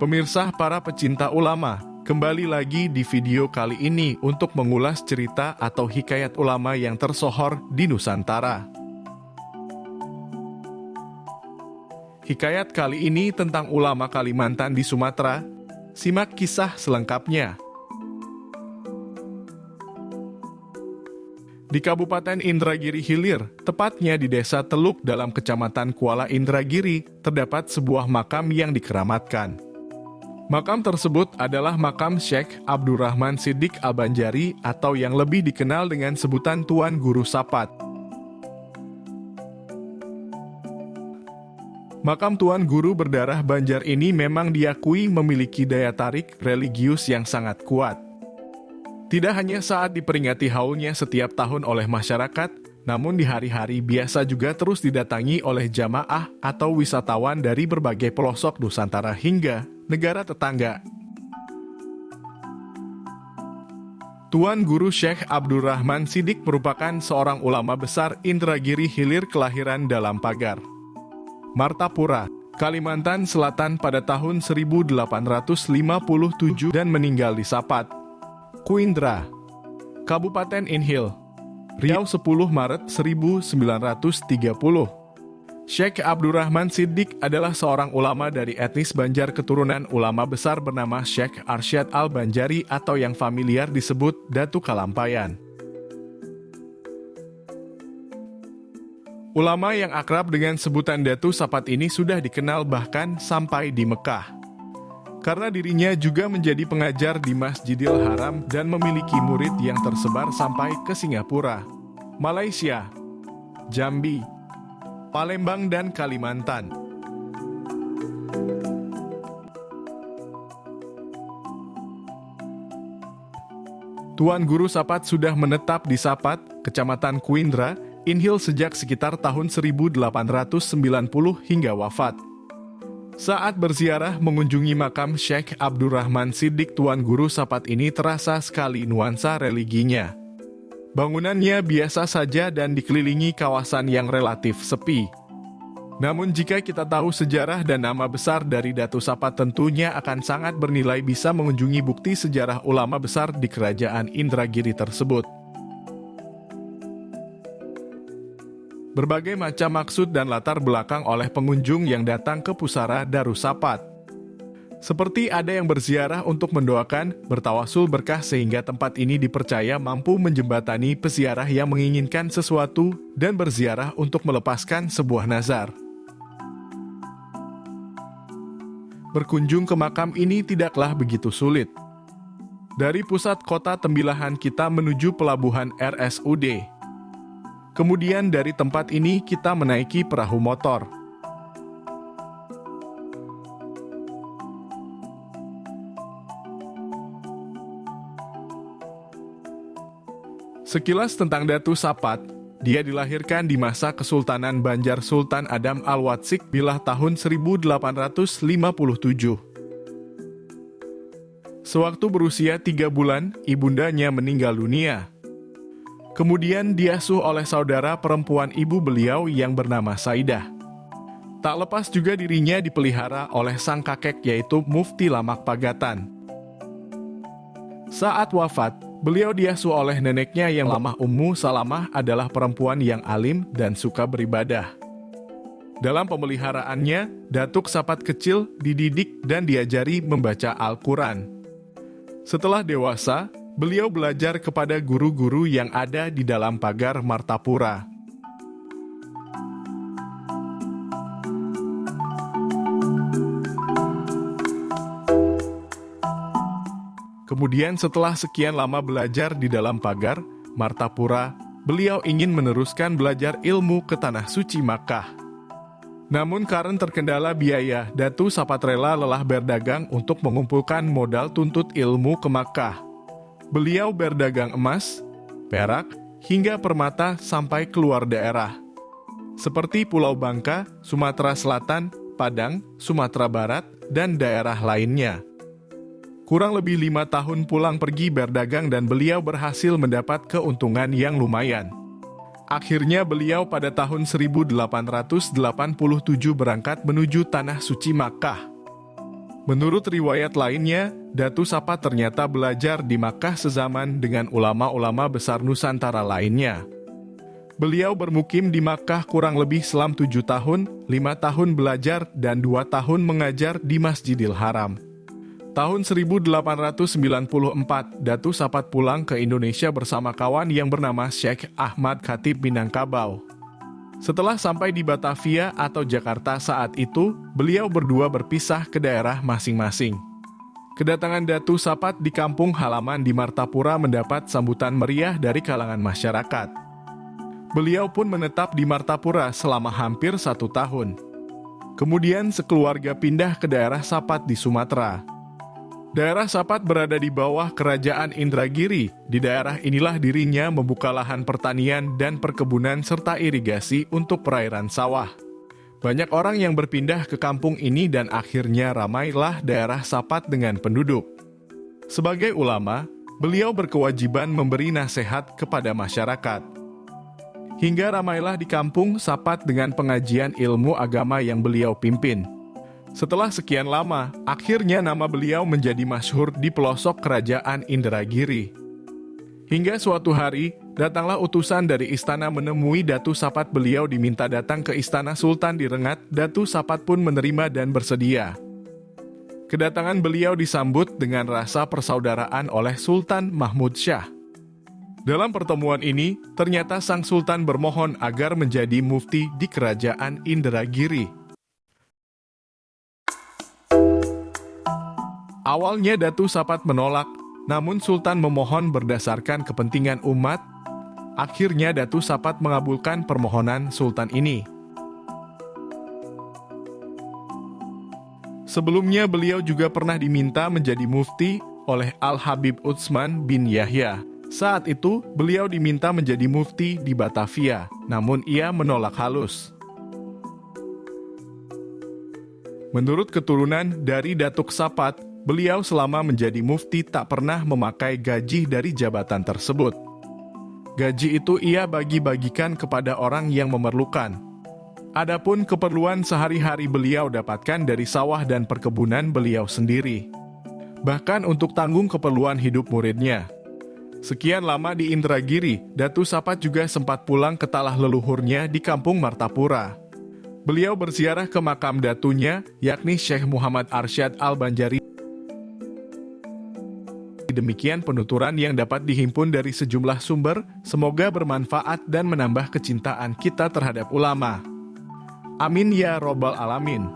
Pemirsa para pecinta ulama, kembali lagi di video kali ini untuk mengulas cerita atau hikayat ulama yang tersohor di Nusantara. Hikayat kali ini tentang ulama Kalimantan di Sumatera. Simak kisah selengkapnya. Di Kabupaten Indragiri Hilir, tepatnya di Desa Teluk dalam Kecamatan Kuala Indragiri, terdapat sebuah makam yang dikeramatkan. Makam tersebut adalah makam Syekh Abdurrahman Siddiq Al-Banjari atau yang lebih dikenal dengan sebutan Tuan Guru Sapat. Makam Tuan Guru berdarah Banjar ini memang diakui memiliki daya tarik religius yang sangat kuat. Tidak hanya saat diperingati haulnya setiap tahun oleh masyarakat, namun di hari-hari biasa juga terus didatangi oleh jamaah atau wisatawan dari berbagai pelosok Nusantara hingga negara tetangga. Tuan Guru Syekh Abdurrahman Siddiq merupakan seorang ulama besar Indragiri Hilir kelahiran dalam Pagar, Martapura, Kalimantan Selatan pada tahun 1857 dan meninggal di Sapat, Kuindra, Kabupaten Inhil, Riau 10 Maret 1930. Syekh Abdurrahman Siddiq adalah seorang ulama dari etnis Banjar keturunan ulama besar bernama Syekh Arsyad Al-Banjari atau yang familiar disebut Datu Kalampayan. Ulama yang akrab dengan sebutan Datu Sapat ini sudah dikenal bahkan sampai di Mekah. Karena dirinya juga menjadi pengajar di Masjidil Haram dan memiliki murid yang tersebar sampai ke Singapura, Malaysia, Jambi, Palembang, dan Kalimantan. Tuan Guru Sapat sudah menetap di Sapat, Kecamatan Kuindra, Inhil sejak sekitar tahun 1890 hingga wafat. Saat berziarah mengunjungi makam Syekh Abdurrahman Siddiq, Tuan Guru Sapat ini terasa sekali nuansa religinya. Bangunannya biasa saja dan dikelilingi kawasan yang relatif sepi. Namun jika kita tahu sejarah dan nama besar dari Datu Sapat, tentunya akan sangat bernilai bisa mengunjungi bukti sejarah ulama besar di kerajaan Indragiri tersebut. Berbagai macam maksud dan latar belakang oleh pengunjung yang datang ke pusara Darussapat. Seperti ada yang berziarah untuk mendoakan, bertawasul berkah sehingga tempat ini dipercaya mampu menjembatani peziarah yang menginginkan sesuatu dan berziarah untuk melepaskan sebuah nazar. Berkunjung ke makam ini tidaklah begitu sulit. Dari pusat kota Tembilahan kita menuju pelabuhan RSUD. Kemudian dari tempat ini kita menaiki perahu motor. Sekilas tentang Datu Sapat, dia dilahirkan di masa Kesultanan Banjar Sultan Adam Al-Watsik Billah tahun 1857. Sewaktu berusia 3 bulan, ibundanya meninggal dunia. Kemudian diasuh oleh saudara perempuan ibu beliau yang bernama Saidah. Tak lepas juga dirinya dipelihara oleh sang kakek yaitu Mufti Lamak Pagatan. Saat wafat, beliau diasuh oleh neneknya yang lamah. Ummu Salamah adalah perempuan yang alim dan suka beribadah. Dalam pemeliharaannya, Datuk Sapat kecil dididik dan diajari membaca Al-Quran. Setelah dewasa, beliau belajar kepada guru-guru yang ada di dalam pagar Martapura. Kemudian setelah sekian lama belajar di dalam pagar Martapura, beliau ingin meneruskan belajar ilmu ke Tanah Suci Makkah. Namun karena terkendala biaya, Datu Sapat rela lelah berdagang untuk mengumpulkan modal tuntut ilmu ke Makkah. Beliau berdagang emas, perak, hingga permata sampai keluar daerah. Seperti Pulau Bangka, Sumatera Selatan, Padang, Sumatera Barat, dan daerah lainnya. Kurang lebih 5 tahun pulang pergi berdagang dan beliau berhasil mendapat keuntungan yang lumayan. Akhirnya beliau pada tahun 1887 berangkat menuju Tanah Suci Makkah. Menurut riwayat lainnya, Datu Sapat ternyata belajar di Makkah sezaman dengan ulama-ulama besar Nusantara lainnya. Beliau bermukim di Makkah kurang lebih selama 7 tahun, 5 tahun belajar dan 2 tahun mengajar di Masjidil Haram. Tahun 1894, Datu Sapat pulang ke Indonesia bersama kawan yang bernama Syekh Ahmad Khatib Minangkabau. Setelah sampai di Batavia atau Jakarta saat itu, beliau berdua berpisah ke daerah masing-masing. Kedatangan Datu Sapat di kampung halaman di Martapura mendapat sambutan meriah dari kalangan masyarakat. Beliau pun menetap di Martapura selama hampir 1 tahun. Kemudian sekeluarga pindah ke daerah Sapat di Sumatera. Daerah Sapat berada di bawah Kerajaan Indragiri. Di daerah inilah dirinya membuka lahan pertanian dan perkebunan serta irigasi untuk perairan sawah. Banyak orang yang berpindah ke kampung ini dan akhirnya ramailah daerah Sapat dengan penduduk. Sebagai ulama, beliau berkewajiban memberi nasihat kepada masyarakat. Hingga ramailah di kampung Sapat dengan pengajian ilmu agama yang beliau pimpin. Setelah sekian lama, akhirnya nama beliau menjadi masyhur di pelosok kerajaan Indragiri. Hingga suatu hari, datanglah utusan dari istana menemui Datu Sapat. Beliau diminta datang ke istana Sultan di Rengat. Datu Sapat pun menerima dan bersedia. Kedatangan beliau disambut dengan rasa persaudaraan oleh Sultan Mahmud Syah. Dalam pertemuan ini, ternyata sang Sultan bermohon agar menjadi mufti di kerajaan Indragiri. Awalnya Datu Sapat menolak, namun Sultan memohon berdasarkan kepentingan umat. Akhirnya Datu Sapat mengabulkan permohonan Sultan ini. Sebelumnya beliau juga pernah diminta menjadi mufti oleh Al-Habib Utsman bin Yahya. Saat itu beliau diminta menjadi mufti di Batavia, namun ia menolak halus. Menurut keturunan dari Datuk Sapat, beliau selama menjadi mufti tak pernah memakai gaji dari jabatan tersebut. Gaji itu ia bagi-bagikan kepada orang yang memerlukan. Adapun keperluan sehari-hari beliau dapatkan dari sawah dan perkebunan beliau sendiri. Bahkan untuk tanggung keperluan hidup muridnya. Sekian lama di Indragiri, Datu Sapat juga sempat pulang ke tanah leluhurnya di kampung Martapura. Beliau berziarah ke makam datunya, yakni Syekh Muhammad Arsyad Al-Banjari. Demikian penuturan yang dapat dihimpun dari sejumlah sumber, semoga bermanfaat dan menambah kecintaan kita terhadap ulama. Amin ya robbal alamin.